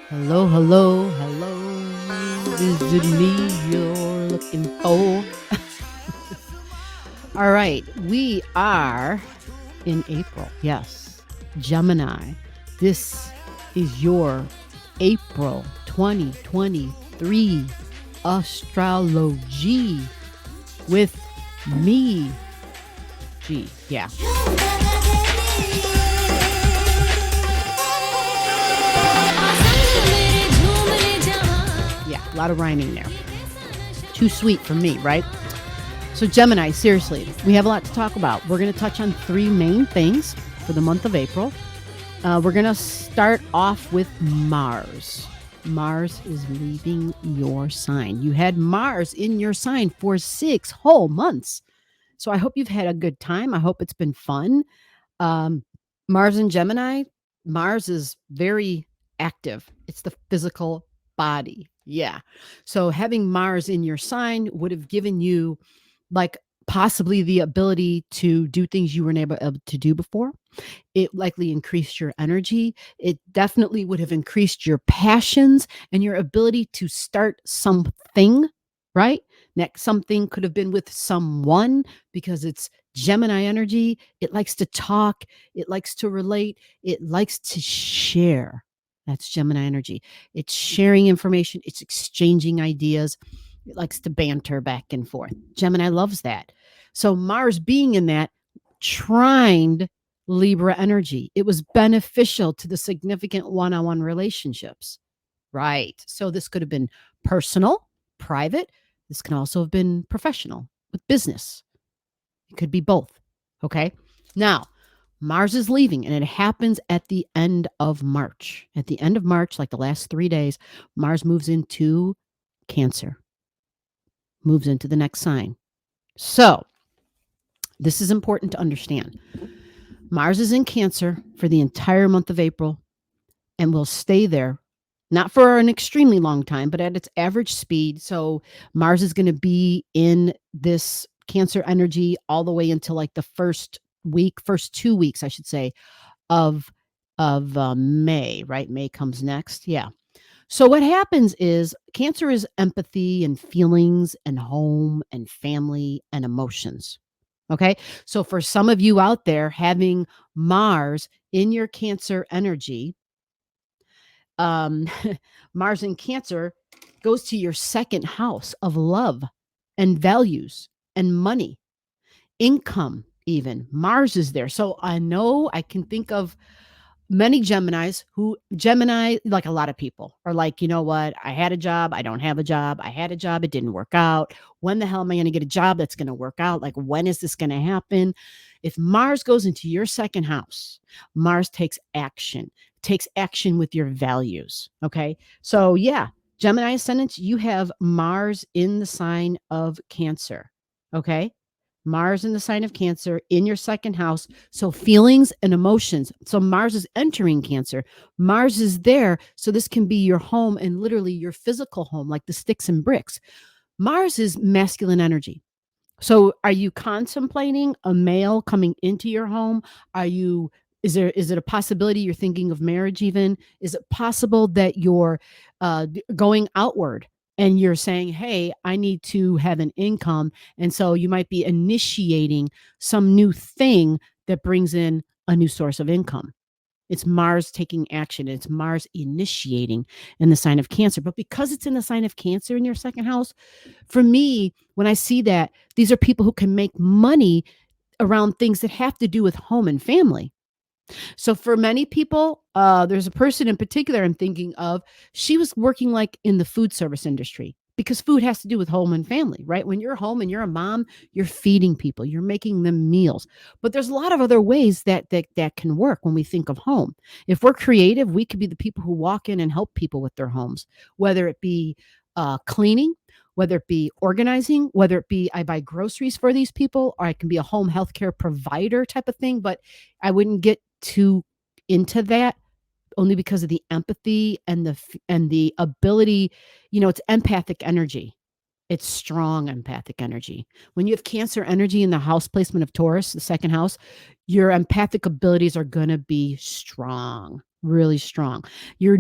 Hello, hello, hello. Is it me you're looking for? All right, we are in April. Yes, Gemini. This is your April 2023 astrology with me. G. Yeah. Yeah, a lot of rhyming there. Too sweet for me, right? So Gemini, seriously, we have a lot to talk about. We're going to touch on three main things for the month of April. We're going to start off with Mars. Mars is leaving your sign. You had Mars in your sign for 6 whole months. So I hope you've had a good time. I hope it's been fun. Mars and Gemini, Mars is very active. It's the physical body. Yeah. So having Mars in your sign would have given you like possibly the ability to do things you weren't able to do before. It likely increased your energy. It definitely would have increased your passions and your ability to start something, right? Next, something could have been with someone because it's Gemini energy. It likes to talk, it likes to relate, it likes to share. That's Gemini energy. It's sharing information, it's exchanging ideas. It likes to banter back and forth. Gemini loves that. So Mars being in that trined Libra energy. It was beneficial to the significant one-on-one relationships. Right. So this could have been personal, private. This can also have been professional with business. It could be both. Okay. Now, Mars is leaving and it happens at the end of March. At the end of March, like the last 3 days, Mars moves into Cancer, moves into the next sign. So, this is important to understand. Mars is in Cancer for the entire month of April and will stay there, not for an extremely long time, but at its average speed. So, Mars is going to be in this Cancer energy all the way until like the first 2 weeks, I should say, of May, right? May comes next. Yeah. So what happens is Cancer is empathy and feelings and home and family and emotions. Okay. So for some of you out there having Mars in your Cancer energy, um, Mars in Cancer goes to your second house of love and values and money, income, even. Mars is there. So I know I can think of many Gemini, like a lot of people are like, you know what? I had a job. I don't have a job. I had a job. It didn't work out. When the hell am I going to get a job that's going to work out? Like, when is this going to happen? If Mars goes into your second house, Mars takes action with your values. Okay. So, yeah, Gemini ascendant, you have Mars in the sign of Cancer. Okay. Mars in the sign of Cancer in your second house. So feelings and emotions. So Mars is entering Cancer. Mars is there. So this can be your home and literally your physical home, like the sticks and bricks. Mars is masculine energy. So are you contemplating a male coming into your home? Is it a possibility you're thinking of marriage even? Is it possible that you're going outward and you're saying, hey, I need to have an income. And so you might be initiating some new thing that brings in a new source of income. It's Mars taking action. It's Mars initiating in the sign of Cancer. But because it's in the sign of Cancer in your second house, for me, when I see that, these are people who can make money around things that have to do with home and family. So for many people, there's a person in particular I'm thinking of. She was working like in the food service industry because food has to do with home and family, right? When you're home and you're a mom, you're feeding people, you're making them meals. But there's a lot of other ways that can work when we think of home. If we're creative, we could be the people who walk in and help people with their homes, whether it be cleaning, whether it be organizing, whether it be I buy groceries for these people, or I can be a home healthcare provider type of thing. But I wouldn't get too into that only because of the empathy and the ability. It's empathic energy. It's strong empathic energy. When you have Cancer energy in the house placement of Taurus, the second house, your empathic abilities are going to be strong. really strong. Your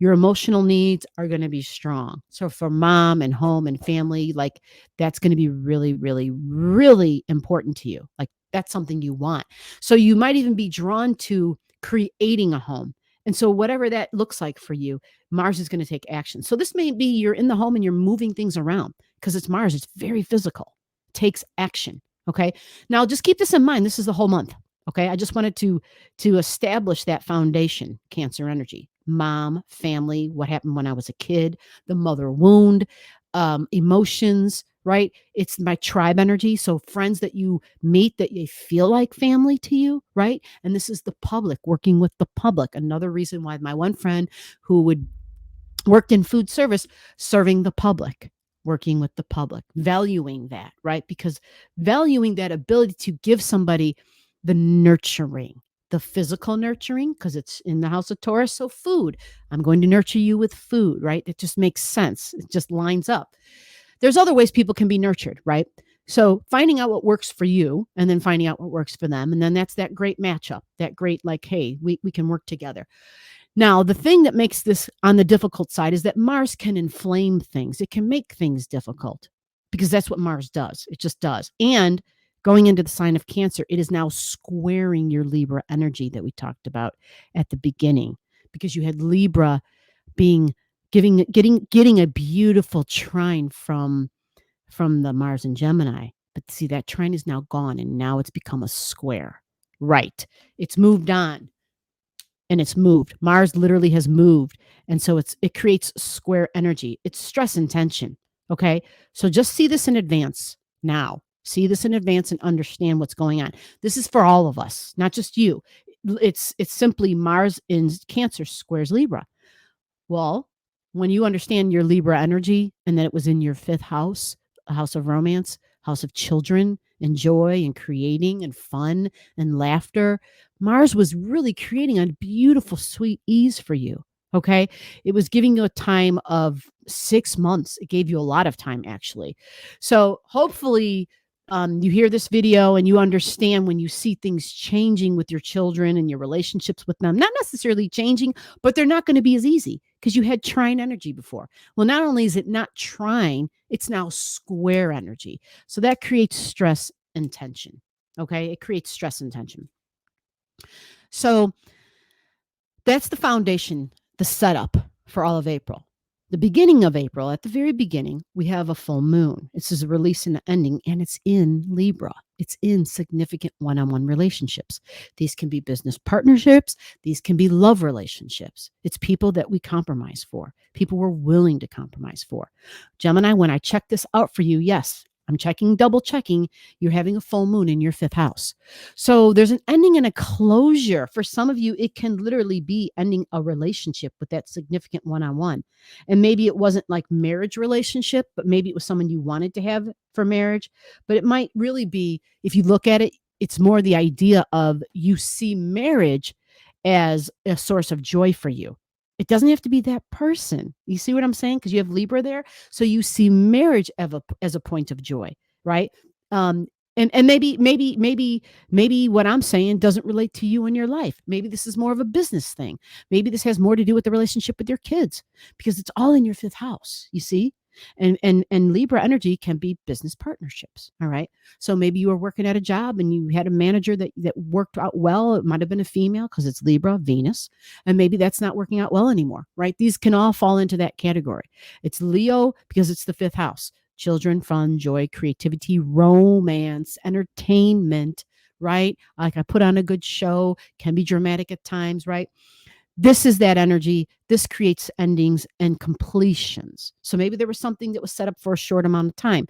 emotional needs are going to be strong. So for mom and home and family, like that's going to be really, really, really important to you. Like that's something you want. So you might even be drawn to creating a home. And so whatever that looks like for you, Mars is going to take action. So this may be you're in the home and you're moving things around because it's Mars. It's very physical. It takes action. Okay. Now just keep this in mind. This is the whole month. Okay. I just wanted to establish that foundation, Cancer energy, mom, family, what happened when I was a kid, the mother wound, emotions, right? It's my tribe energy. So friends that you meet that you feel like family to you, right? And this is the public, working with the public. Another reason why my one friend who would worked in food service, serving the public, working with the public, valuing that, right? Because valuing that ability to give somebody the nurturing, the physical nurturing, because it's in the house of Taurus. So food, I'm going to nurture you with food, right? It just makes sense. It just lines up. There's other ways people can be nurtured, right? So finding out what works for you and then finding out what works for them. And then that's that great matchup, that great, like, hey, we can work together. Now, the thing that makes this on the difficult side is that Mars can inflame things. It can make things difficult because that's what Mars does. It just does. And going into the sign of Cancer, it is now squaring your Libra energy that we talked about at the beginning, because you had Libra being getting a beautiful trine from the Mars and Gemini. But see, that trine is now gone and now it's become a square. Right. It's moved on. And it's moved. Mars literally has moved. And so it creates square energy. It's stress and tension. Okay. So just see this in advance now. See this in advance and understand what's going on. This is for all of us, not just you. It's simply Mars in Cancer squares Libra. Well, when you understand your Libra energy and that it was in your fifth house, a house of romance, house of children and joy and creating and fun and laughter, Mars was really creating a beautiful, sweet ease for you. Okay. It was giving you a time of 6 months. It gave you a lot of time, actually. So hopefully, you hear this video and you understand when you see things changing with your children and your relationships with them, not necessarily changing, but they're not going to be as easy because you had trine energy before. Well, not only is it not trine, it's now square energy. So that creates stress and tension. Okay. It creates stress and tension. So that's the foundation, the setup for all of April. The beginning of April, at the very beginning, we have a full moon. This is a release and an ending, and it's in Libra. It's in significant one-on-one relationships. These can be business partnerships. These can be love relationships. It's people that we compromise for, people we're willing to compromise for. Gemini, when I check this out for you, yes, I'm double checking, you're having a full moon in your fifth house. So there's an ending and a closure. For some of you, it can literally be ending a relationship with that significant one-on-one. And maybe it wasn't like marriage relationship, but maybe it was someone you wanted to have for marriage. But it might really be, if you look at it, it's more the idea of you see marriage as a source of joy for you. It doesn't have to be that person. You see what I'm saying? Because you have Libra there. So you see marriage as a point of joy, right? And maybe what I'm saying doesn't relate to you in your life. Maybe this is more of a business thing. Maybe this has more to do with the relationship with your kids, because it's all in your fifth house, you see? And Libra energy can be business partnerships. All right. So maybe you were working at a job and you had a manager that worked out well. It might have been a female because it's Libra, Venus, and maybe that's not working out well anymore. Right. These can all fall into that category. It's Leo because it's the fifth house. Children, fun, joy, creativity, romance, entertainment, right? Like I put on a good show, can be dramatic at times, right? This is that energy. This creates endings and completions. So maybe there was something that was set up for a short amount of time.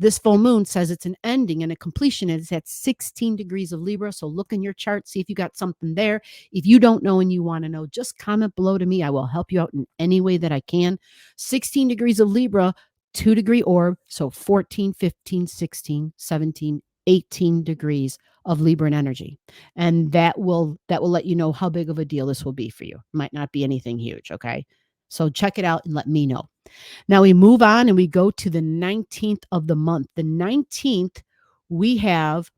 This full moon says it's an ending and a completion. It's at 16 degrees of Libra. So look in your chart, see if you got something there. If you don't know and you want to know, just comment below to me. I will help you out in any way that I can. 16 degrees of Libra, 2-degree orb. So 14, 15, 16, 17, 18 degrees of Libran energy. And that will let you know how big of a deal this will be for you. It might not be anything huge. Okay. So check it out and let me know. Now we move on and we go to the 19th of the month. The 19th, we have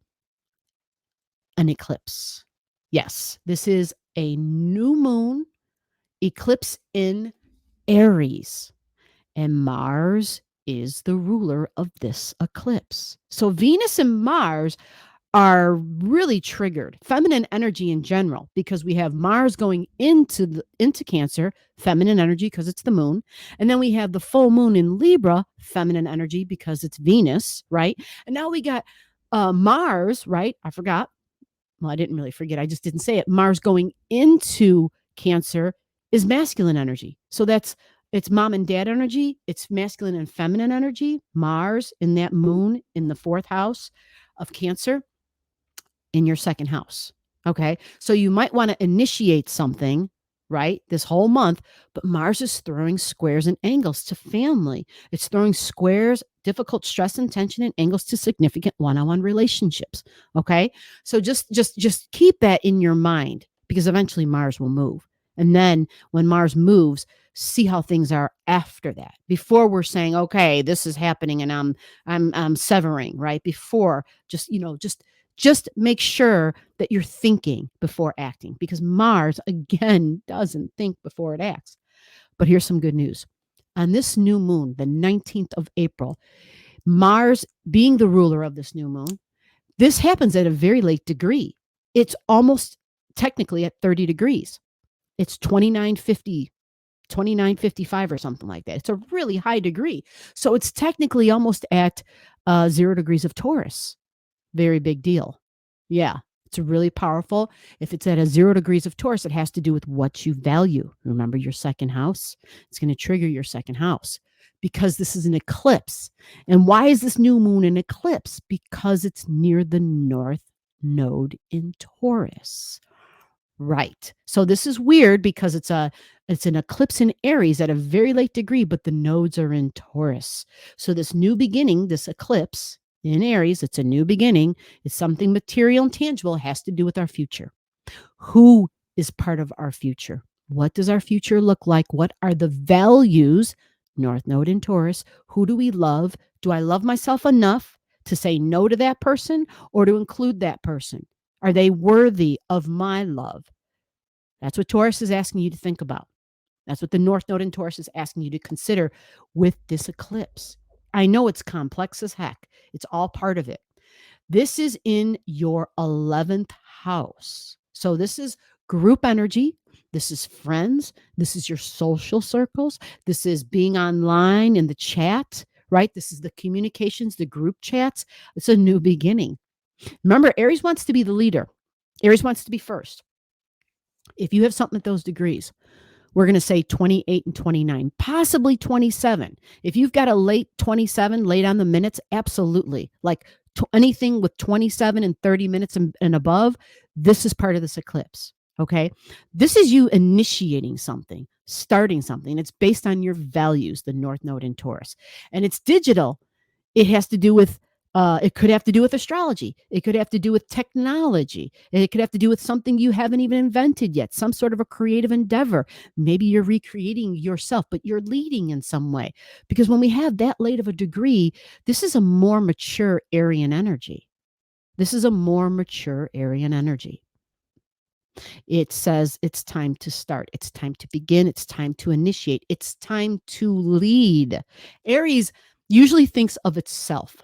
an eclipse. Yes, this is a new moon eclipse in Aries, and Mars is the ruler of this eclipse. So Venus and Mars are really triggered, feminine energy in general, because we have Mars going into Cancer, feminine energy because it's the moon, and then we have the full moon in Libra, feminine energy because it's Venus, right? And now we got Mars, right? I forgot. Well, I didn't really forget. I just didn't say it. Mars going into Cancer is masculine energy. So it's mom and dad energy. It's masculine and feminine energy. Mars in that moon in the fourth house of Cancer in your second house. Okay. So you might want to initiate something, right? This whole month, but Mars is throwing squares and angles to family. It's throwing squares, difficult stress and tension and angles to significant one-on-one relationships. Okay. So just keep that in your mind because eventually Mars will move. And then when Mars moves, see how things are after that. Before we're saying, okay, this is happening and I'm severing, right? Before just make sure that you're thinking before acting because Mars, again, doesn't think before it acts. But here's some good news. On this new moon, the 19th of April, Mars being the ruler of this new moon, this happens at a very late degree. It's almost technically at 30 degrees. It's 2950, 2955 or something like that. It's a really high degree. So it's technically almost at 0 degrees of Taurus. Very big deal. Yeah, it's really powerful. If it's at a 0 degrees of Taurus, it has to do with what you value. Remember your second house? It's going to trigger your second house because this is an eclipse. And why is this new moon an eclipse? Because it's near the north node in Taurus. Right. So this is weird because it's an eclipse in Aries at a very late degree, but the nodes are in Taurus. So this new beginning, this eclipse in Aries, it's a new beginning. It's something material and tangible. It has to do with our future. Who is part of our future? What does our future look like? What are the values? North node in Taurus. Who do we love? Do I love myself enough to say no to that person or to include that person? Are they worthy of my love? That's what Taurus is asking you to think about. That's what the North Node in Taurus is asking you to consider with this eclipse. I know it's complex as heck. It's all part of it. This is in your 11th house. So this is group energy. This is friends. This is your social circles. This is being online in the chat, right? This is the communications, the group chats. It's a new beginning. Remember, Aries wants to be the leader. Aries wants to be first. If you have something at those degrees, we're going to say 28 and 29, possibly 27. If you've got a late 27, late on the minutes, absolutely. Like anything with 27 and 30 minutes and above, this is part of this eclipse. Okay. This is you initiating something, starting something. It's based on your values, the North Node in Taurus. And it's digital. It has to do with it could have to do with astrology. It could have to do with technology. It could have to do with something you haven't even invented yet, some sort of a creative endeavor. Maybe you're recreating yourself, but you're leading in some way. Because when we have that late of a degree, this is a more mature Aryan energy. This is a more mature Aryan energy. It says it's time to start. It's time to begin. It's time to initiate. It's time to lead. Aries usually thinks of itself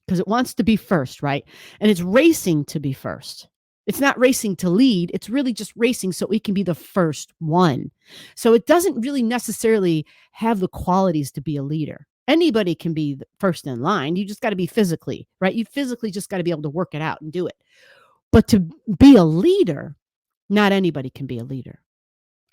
because it wants to be first, right? And it's racing to be first. It's not racing to lead. It's really just racing so it can be the first one. So it doesn't really necessarily have the qualities to be a leader. Anybody can be first in line. You just got to be physically, right? You physically just got to be able to work it out and do it. But to be a leader, not anybody can be a leader.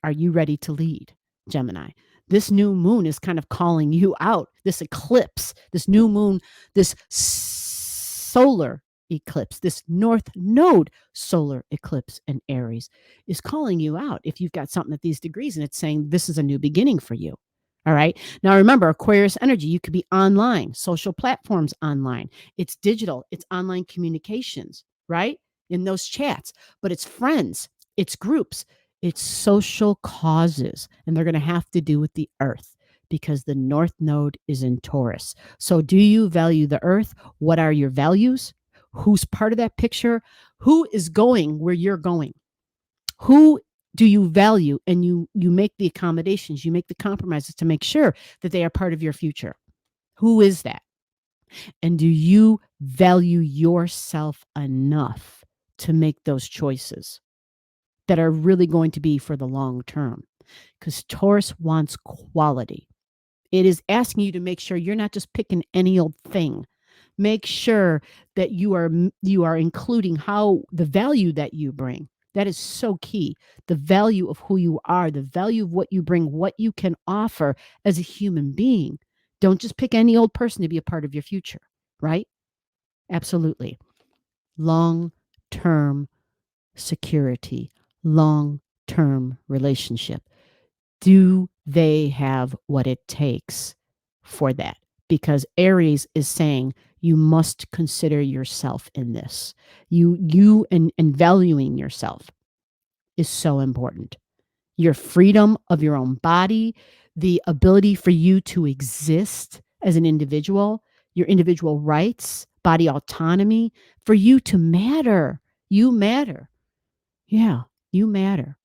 Are you ready to lead, Gemini? This new moon is kind of calling you out. This eclipse, this new moon, this solar eclipse, this North Node solar eclipse in Aries is calling you out. If you've got something at these degrees and it's saying this is a new beginning for you. All right. Now remember, Aquarius energy, you could be online, social platforms online. It's digital, it's online communications, right? In those chats, but it's friends, it's groups. It's social causes, and they're going to have to do with the earth because the North Node is in Taurus. So do you value the earth? What are your values? Who's part of that picture? Who is going where you're going? Who do you value, and you make the accommodations, you make the compromises to make sure that they are part of your future? Who is that? And do you value yourself enough to make those choices that are really going to be for the long term? Because Taurus wants quality. It is asking you to make sure you're not just picking any old thing. Make sure that you are including how the value that you bring. That is so key. The value of who you are, the value of what you bring, what you can offer as a human being. Don't just pick any old person to be a part of your future, right? Absolutely. Long-term security, long-term relationship. Do they have what it takes for that? Because Aries is saying you must consider yourself in this. You and valuing yourself is so important. Your freedom of your own body, the ability for you to exist as an individual, your individual rights, body autonomy, for you to matter. You matter. Yeah, you matter.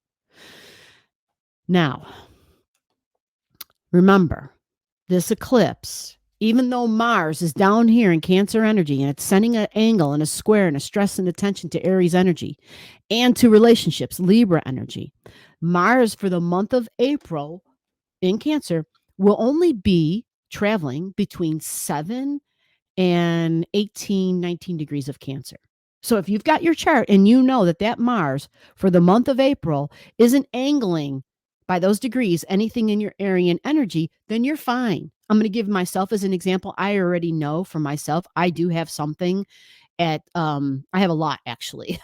Now, remember, this eclipse, even though Mars is down here in Cancer energy and it's sending an angle and a square and a stress and attention to Aries energy and to relationships, Libra energy, Mars for the month of April in Cancer will only be traveling between 7 and 18, 19 degrees of Cancer. So if you've got your chart and you know that that Mars for the month of April isn't angling by those degrees anything in your Aryan energy, then you're fine. I'm going to give myself as an example. I already know for myself, I do have something at, I have a lot actually.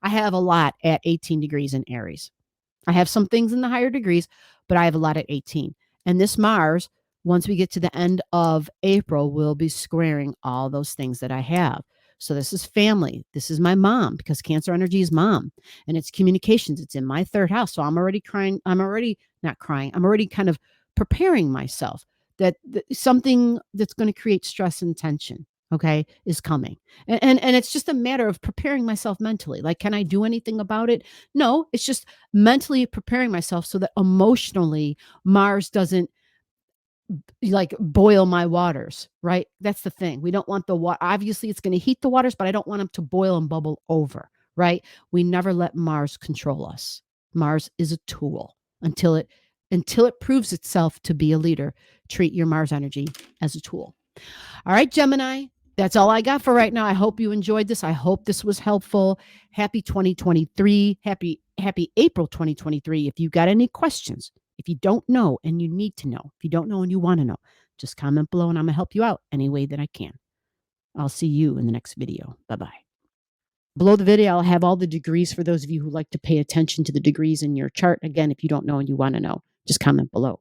I have a lot at 18 degrees in Aries. I have some things in the higher degrees, but I have a lot at 18. And this Mars, once we get to the end of April, will be squaring all those things that I have. So this is family. This is my mom, because Cancer energy is mom, and it's communications. It's in my third house. So I'm already crying. I'm already not crying. I'm already kind of preparing myself that something that's going to create stress and tension, okay, is coming. And it's just a matter of preparing myself mentally. Like, can I do anything about it? No, it's just mentally preparing myself so that emotionally Mars doesn't like boil my waters, right? That's the thing. We don't want the water. Obviously, it's going to heat the waters, but I don't want them to boil and bubble over, right? We never let Mars control us. Mars is a tool until it proves itself to be a leader. Treat your Mars energy as a tool. All right, Gemini, that's all I got for right now. I hope you enjoyed this. I hope this was helpful. Happy 2023. Happy April 2023. If you got any questions, if you don't know and you need to know, if you don't know and you want to know, just comment below and I'm going to help you out any way that I can. I'll see you in the next video. Bye-bye. Below the video, I'll have all the degrees for those of you who like to pay attention to the degrees in your chart. Again, if you don't know and you want to know, just comment below.